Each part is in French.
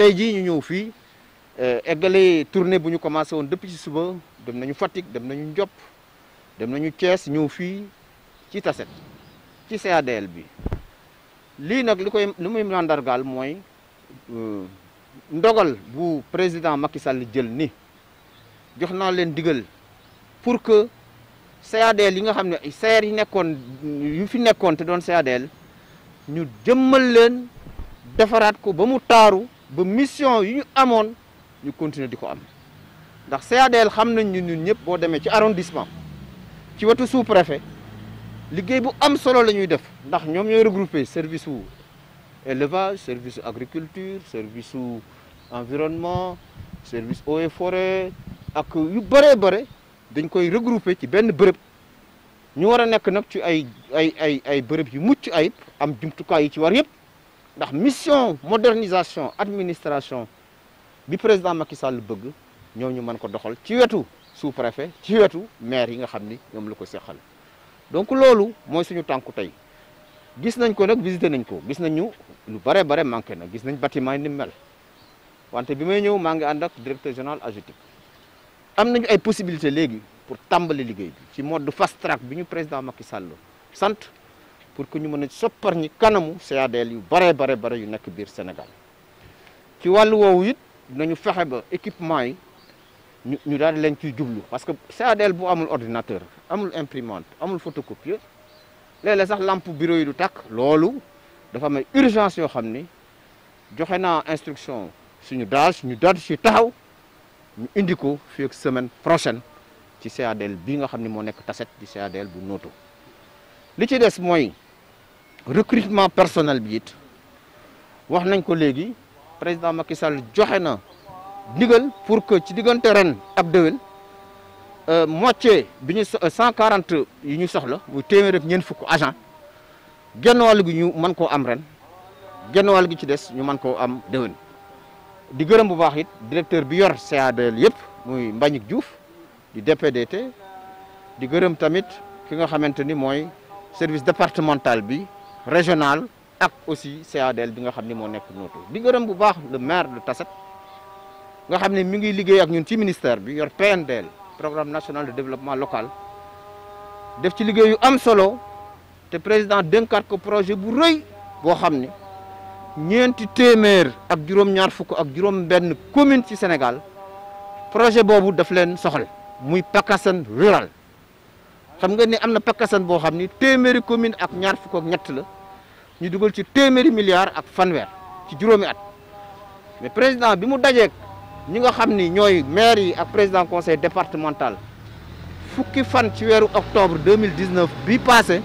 tey jii ñu ñëw fii eggale tournée bu ñu commencé woon depuis ci suba dem nañu Fatick dem nañu Ndiop dem nañu Thiès ñëw fii ci Tassette ci CADL bi lii nag li muy mandargaal mooy ndogal bu président Macky Sall jël ni jox naa leen digal pour que CADL yi nga xam ne ay serre yu fi nekkoon te doon CADL ñu jëmmal leen defaraat ko ba mu taaru ba mission yu ñu amoon ñu continuer di ko am ndax CADL xam nañ ñun ñëpp boo demee ci arrondissement ci wetu sous-préfet liggéey bu am solo la ñuy def ndax ñoom ñooy regrouper service su élevage service agriculture service su environnement service eaux et forêt ak yu bëree bëre dañ koy regrouper ci benn bërëb ñu war a nekk nag ci ay bërëb yu mucc ayib am jumtukaay yi ci war yëpp ndax mission modernisation administration bi président Macky Sall bëgg ñoo ñu mën ko doxal ci wetu sous-préfet ci wetu maire yi nga xam ni ñoom la ko seqal donc loolu mooy suñu tànku tey gis nañ ko nag visité nañ ko gis nañu lu bare manqué na gis nañ bâtiment yi ni mel wante bi may ñëw maa ngi ànd ak directeur général AGETIP am nañu ay possibilité léegi pour tàmbali liggéey bi ci mode fast track bi ñu président Macky Sall sant pour que ñu mën a soppar ñi kanamu CADL yu bare yu nekk biir Sénégal ci wàllu woowu it dinañu fexe ba équipement yi ñu daal di leen ciy jublu parce que CADL bu amul ordinateur amul imprimante amul photocopieur léeg-léeg sax lampe bureau yi du tàkk loolu dafa am urgence yoo xam ni joxe naa instruction suñu DAGE ñu daal ci taxaw ñu indi ko fii ak semaine prochaine ci CADL bi nga xam ni moo nekk Tassette di CADL bu Noto li ci des mooy recrutement personnel bi it wax nañ ko léegi président Macky Sall joxe na ndigal pour que ci diggante ren ak déwén moitié bi ñu 140 yi ñu soxla muy téeméer ak ñeent fukk agent genn wàll gi ñu mën koo am ren genn wàll gi ci des ñu mën koo am déwén di gërëm bu baax it directeur bi yor CADL yëpp muy Mbagnick Diouf di DPDT di gërëm tamit ki nga xamante ni mooy service départemental bi régional ak aussi CADL bi nga xam ni moo nekk Noto di gërëm bu baax le maire de Tassette nga xam ne mi ngi liggéey ak ñun ci ministère bi yor PNDL programme national de développement local def ci liggéey yu am solo te président dénkaat ko projet bu rëy boo xam ni ñeenti téeméer ak juróom-ñaar fukk ak juróom-benn commune ci Sénégal projet boobu daf leen soxal muy PACASEN rural xam nga ni am na PACASEN boo xam ni téeméeri commune ak ñaar fukk ak ñett la ñu dugal ci téeméeri milliards ak fanweer ci juróomi at mais président bi mu dajeek ñi nga xam ni ñooy maire yi ak président conseil départemental fukki fan ci weeru octobre 2019 bi passé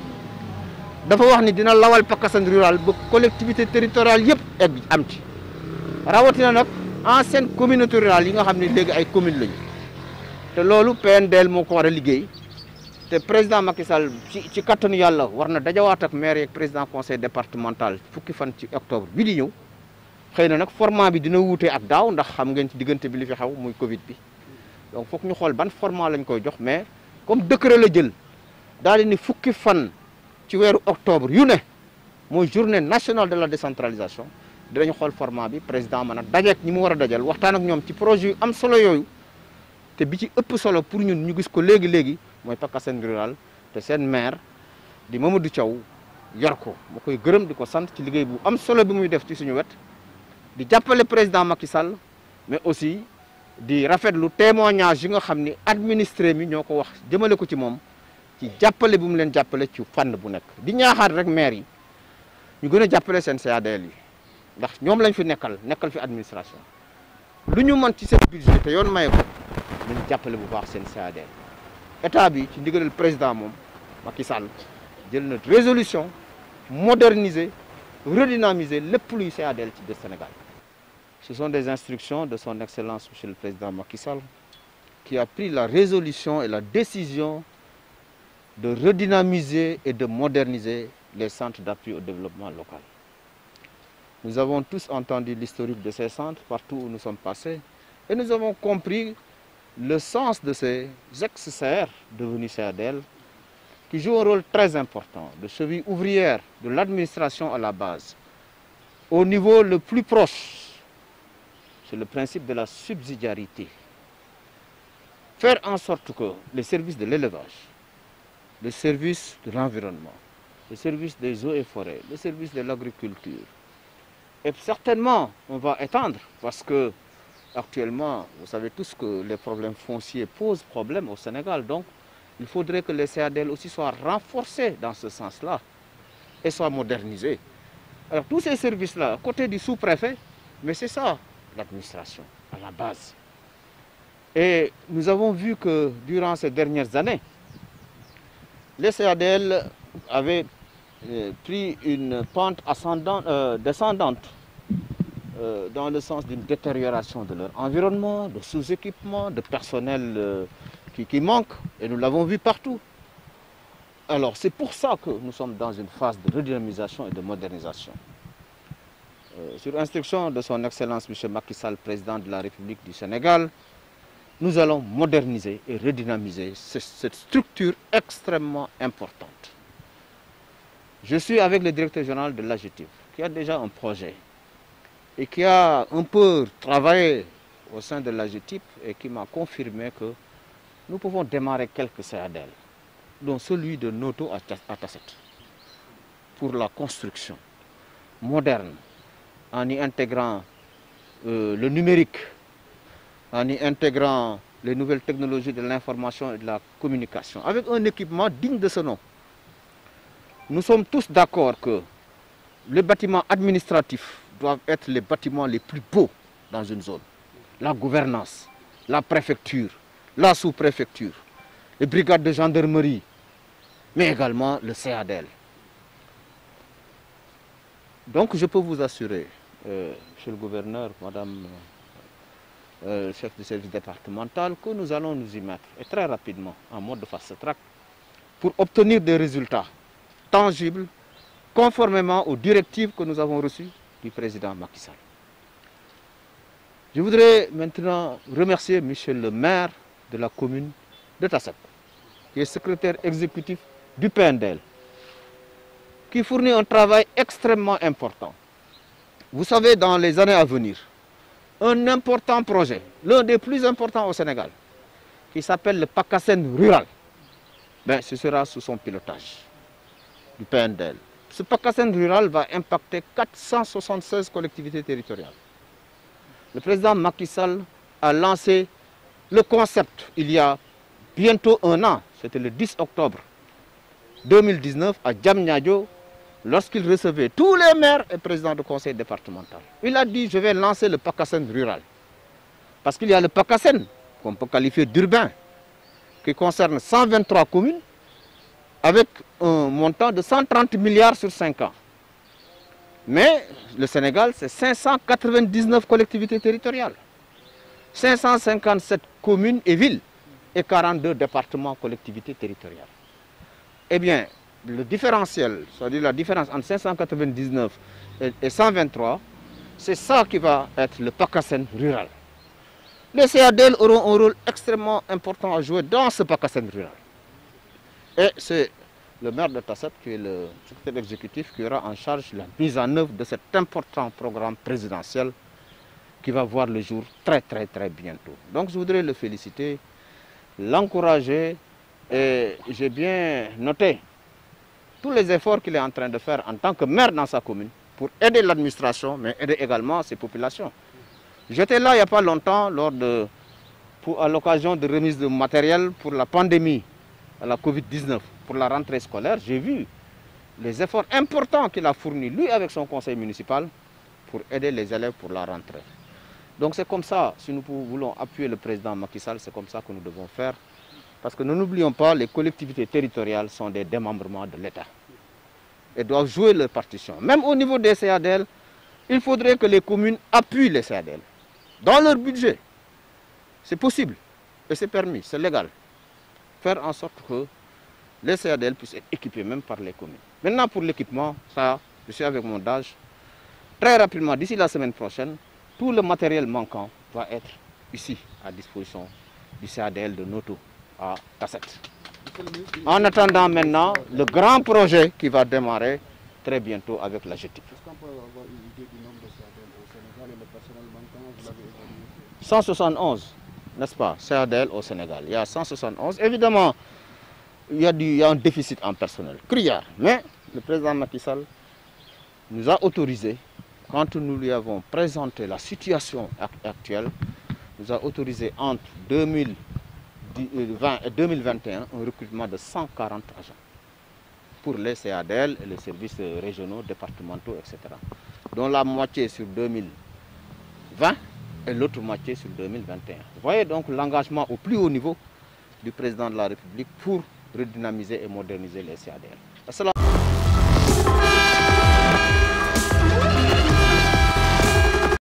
dafa wax ni dina lawal PACASEN rural ba collectivité territoriale yëpp egg am ci rawatina nag ancienne communauté rurale yi nga xam ne léegi ay commune lañu te loolu PNDL moo ko war a liggéey te président Macky Sall ci kattanu yàlla war na dajawaat ak maire yeeg président conseil départemental fukki fan ci octobre bi di ñëw xëy na nag format bi dina wuute ak daaw ndax xam ngeen ci diggante bi li fi xew muy Covid bi donc foog ñu xool ban format lañ koy jox mais comme décret la jël daal di ni fukki fan ci weeru octobre yu ne mooy journée nationale de la décentralisation dinañ xool format bi président mën a dajeek ñi mu war a dajal waxtaan ak ñoom ci projet yu am solo yooyu te bi ci ëpp solo pour ñun ñu gis ko léegi mooy PACASEN rural te seen maire di Mamadou Thiaw yor ko ma koy gërëm di ko sant ci liggéey bu am solo bi muy def ci suñu wet di jàppale président Macky Sall mais aussi di rafetlu témoignage yi nga xam ni administré mi ñoo ko wax jëmale ko ci moom ci jàppale bu mu leen jàppale ci fànn bu nekk di ñaaxaat rek maire yi ñu gën a jàppale seen CADL yi ndax ñoom lañ fi nekkal fi administration lu ñu mën ci seen budget te yoon maye ko nañu jàppale bu baax seen CADL état bi ci ndigalal président moom Macky Sall jël na résolution moderniser redynamiser lépp luy CADL ci biir Sénégal. Ce sont des instructions de son excellence monsieur le président Macky Sall qui a pris la résolution et la décision de redynamiser et de moderniser les centres d'appui au développement local. Nous avons tous entendu l'historique de ces centres partout où nous sommes passés et nous avons compris le sens de ces ex-CR devenus CADL qui jouent un rôle très important de cheville ouvrière de l'administration à la base, au niveau le plus proche c'est le principe de la subsidiarité. Faire en sorte que les services de l'élevage, les services de l'environnement, les services des eaux et forêts, les services de l'agriculture, et certainement on va étendre parce que actuellement, vous savez tous que les problèmes fonciers posent problème au Sénégal. Donc, il faudrait que les CADL aussi soient renforcés dans ce sens-là et soient modernisés. Alors, tous ces services-là, à côté du sous-préfet, mais c'est ça, l'administration, à la base. Et nous avons vu que durant ces dernières années, les CADL avaient pris une pente descendante dans le sens d'une détérioration de leur environnement, de sous-équipement, de personnel qui manque, et nous l'avons vu partout. Alors c'est pour ça que nous sommes dans une phase de redynamisation et de modernisation. Sur instruction de son Excellence M. Macky Sall, président de la République du Sénégal, nous allons moderniser et redynamiser cette structure extrêmement importante. Je suis avec le directeur général de l'AGETIP, qui a déjà un projet et qui a un peu travaillé au sein de l'AGETIP et qui m'a confirmé que nous pouvons démarrer quelques CADL, dont celui de Noto à Tasset, pour la construction moderne, en y intégrant le numérique, en y intégrant les nouvelles technologies de l'information et de la communication, avec un équipement digne de ce nom. Nous sommes tous d'accord que les bâtiments administratifs doivent être les bâtiments les plus beaux dans une zone. La gouvernance, la préfecture, la sous-préfecture, les brigades de gendarmerie, mais également le CADL. Donc je peux vous assurer, monsieur le gouverneur, madame le chef du service départemental, que nous allons nous y mettre, et très rapidement, en mode de fast-track, pour obtenir des résultats tangibles, conformément aux directives que nous avons reçues du président Macky Sall. Je voudrais maintenant remercier M. le maire de la commune de Tasset, qui est secrétaire exécutif du PNDL, qui fournit un travail extrêmement important. Vous savez, dans les années à venir, un important projet, l'un des plus importants au Sénégal, qui s'appelle le PACASEN rural, ce sera sous son pilotage du PNDL. Ce PACASEN rural va impacter 476 collectivités territoriales. Le président Macky Sall a lancé le concept il y a bientôt un an, c'était le 10 octobre 2019 à Diamniadio, lorsqu'il recevait tous les maires et présidents du conseil départemental. Il a dit, je vais lancer le PACASEN rural. Parce qu'il y a le PACASEN, qu'on peut qualifier d'urbain, qui concerne 123 communes, avec un montant de 130 milliards sur 5 ans. Mais le Sénégal, c'est 599 collectivités territoriales, 557 communes et villes et 42 départements collectivités territoriales. Eh bien, le différentiel, c'est-à-dire la différence entre 599 et 123, c'est ça qui va être le PACASEN rural. Les CADL auront un rôle extrêmement important à jouer dans ce PACASEN rural. Et c'est le maire de Tasset, qui est le secrétaire exécutif, qui aura en charge la mise en œuvre de cet important programme présidentiel qui va voir le jour très bientôt. Donc je voudrais le féliciter, l'encourager, et j'ai bien noté tous les efforts qu'il est en train de faire en tant que maire dans sa commune pour aider l'administration, mais aider également ses populations. J'étais là il n'y a pas longtemps à l'occasion de remise de matériel pour la pandémie, à la Covid-19, pour la rentrée scolaire. J'ai vu les efforts importants qu'il a fournis, lui avec son conseil municipal, pour aider les élèves pour la rentrée. Donc c'est comme ça, si nous voulons appuyer le président Macky Sall, c'est comme ça que nous devons faire. Parce que ne n'oublions pas, les collectivités territoriales sont des démembrements de l'État et doivent jouer leur partition. Même au niveau des CADL, il faudrait que les communes appuient les CADL dans leur budget. C'est possible et c'est permis, c'est légal. Faire en sorte que les CADL puissent être équipés même par les communes. Maintenant pour l'équipement, ça, je suis avec mon DAGE. Très rapidement, d'ici la semaine prochaine, tout le matériel manquant va être ici à disposition du CADL de Noto à Tasset. En attendant maintenant le grand projet qui va démarrer très bientôt avec l'AGETIP. Est-ce qu'on peut avoir une idée du nombre de CADL au Sénégal et le personnel manquant? 171, n'est-ce pas, CADL au Sénégal. Il y a 171. Évidemment, il y a un déficit en personnel criard. Mais le président Macky Sall nous a autorisé, quand nous lui avons présenté la situation actuelle, nous a autorisé entre 2020 et 2021 un recrutement de 140 agents pour les CADL et les services régionaux, départementaux, etc. Dont la moitié sur 2020 et l'autre moitié sur 2021. Vous voyez donc l'engagement au plus haut niveau du président de la République pour redynamiser et moderniser les CADL.